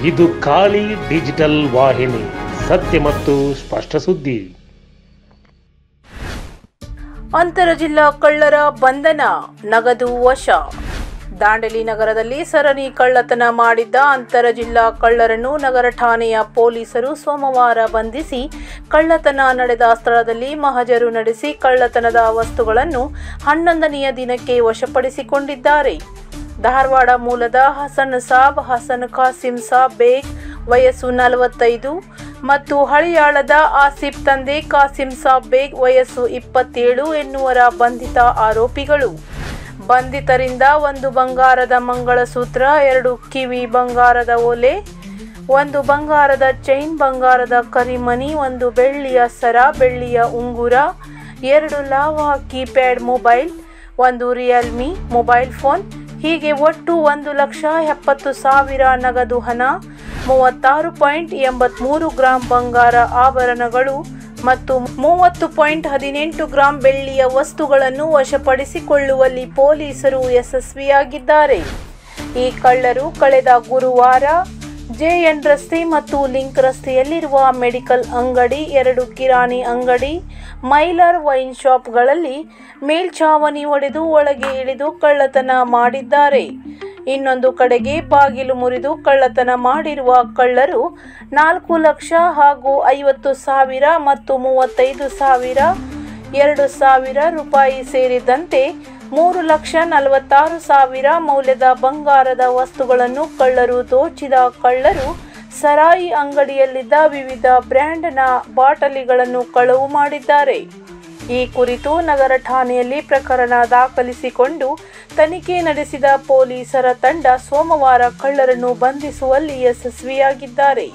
ಇದು ಖಾಲಿ ಡಿಜಿಟಲ್ ವಾಹಿನಿ, ಸತ್ಯ ಮತ್ತು ಸ್ಪಷ್ಟ ಸುದ್ದಿ. ಅಂತರ ಜಿಲ್ಲಾ ಕಳ್ಳರ ಬಂಧನ, ನಗದು ವಶ. ದಾಂಡೇಲಿ ನಗರದಲ್ಲಿ ಸರಣಿ ಕಳ್ಳತನ ಮಾಡಿದ್ದ ಅಂತರ ಜಿಲ್ಲಾ ಕಳ್ಳರನ್ನು ನಗರ ಠಾಣೆಯ ಪೊಲೀಸರು ಸೋಮವಾರ ಬಂಧಿಸಿ ಕಳ್ಳತನ ನಡೆದ ಸ್ಥಳದಲ್ಲಿ ಮಹಜರು ನಡೆಸಿ ಕಳ್ಳತನದ ವಸ್ತುಗಳನ್ನು 11ನೇ ದಿನಕ್ಕೆ ವಶಪಡಿಸಿಕೊಂಡಿದ್ದಾರೆ. ಧಾರವಾಡ ಮೂಲದ ಹಸನ್ ಕಾಸಿಂ ಸಾಬ್ ಬೇಗ್ ವಯಸ್ಸು 45 ಮತ್ತು ಹಳಿಯಾಳದ ಆಸಿಫ್ ತಂದೆ ಕಾಸಿಂ ಸಾಬ್ ಬೇಗ್ ವಯಸ್ಸು 27 ಎನ್ನುವರ ಬಂಧಿತ ಆರೋಪಿಗಳು. ಬಂಧಿತರಿಂದ 1 ಬಂಗಾರದ ಮಂಗಳಸೂತ್ರ, 2 ಕಿವಿ ಬಂಗಾರದ ಓಲೆ, 1 ಬಂಗಾರದ ಚೈನ್, ಬಂಗಾರದ ಕರಿಮಣಿ, 1 ಬೆಳ್ಳಿಯ ಸರ, ಬೆಳ್ಳಿಯ ಉಂಗುರ, 2 lava keypad mobile, 1 Realme mobile phone, ಹೀಗೆ ಒಟ್ಟು 1,70,000 ನಗದು ಹಣ, 36.83 ಗ್ರಾಂ ಬಂಗಾರ ಆಭರಣಗಳು ಮತ್ತು 30.18 ಗ್ರಾಂ ಬೆಳ್ಳಿಯ ವಸ್ತುಗಳನ್ನು ವಶಪಡಿಸಿಕೊಳ್ಳುವಲ್ಲಿ ಪೊಲೀಸರು ಯಶಸ್ವಿಯಾಗಿದ್ದಾರೆ. ಈ ಕಳ್ಳರು ಕಳೆದ ಗುರುವಾರ JN ರಸ್ತೆ ಮತ್ತು ಲಿಂಕ್ ರಸ್ತೆಯಲ್ಲಿರುವ ಮೆಡಿಕಲ್ ಅಂಗಡಿ, 2 ಕಿರಾಣಿ ಅಂಗಡಿ, ಮೈಲರ್ ವೈನ್ ಶಾಪ್ಗಳಲ್ಲಿ ಮೇಲ್ಛಾವಣಿ ಒಡೆದು ಒಳಗೆ ಇಳಿದು ಕಳ್ಳತನ ಮಾಡಿದ್ದಾರೆ. ಇನ್ನೊಂದು ಕಡೆಗೆ ಬಾಗಿಲು ಮುರಿದು ಕಳ್ಳತನ ಮಾಡಿರುವ ಕಳ್ಳರು 4 ಲಕ್ಷ ಹಾಗೂ 50,000 ಮತ್ತು 35,000, 2,000 ರೂಪಾಯಿ ಸೇರಿದಂತೆ 3,46,000 ಮೌಲ್ಯದ ಬಂಗಾರದ ವಸ್ತುಗಳನ್ನು ಕಳ್ಳರು ದೋಚಿದ ಕಳ್ಳರು ಸರಾಯಿ ಅಂಗಡಿಯಲ್ಲಿದ್ದ ವಿವಿಧ ಬ್ರ್ಯಾಂಡ್ನ ಬಾಟಲಿಗಳನ್ನು ಕಳವು ಮಾಡಿದ್ದಾರೆ. ಈ ಕುರಿತು ನಗರ ಠಾಣೆಯಲ್ಲಿ ಪ್ರಕರಣ ದಾಖಲಿಸಿಕೊಂಡು ತನಿಖೆ ನಡೆಸಿದ ಪೊಲೀಸರ ತಂಡ ಸೋಮವಾರ ಕಳ್ಳರನ್ನು ಬಂಧಿಸುವಲ್ಲಿ ಯಶಸ್ವಿಯಾಗಿದ್ದಾರೆ.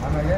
ಆಮೇಲೆ ಆಮೇಲೆ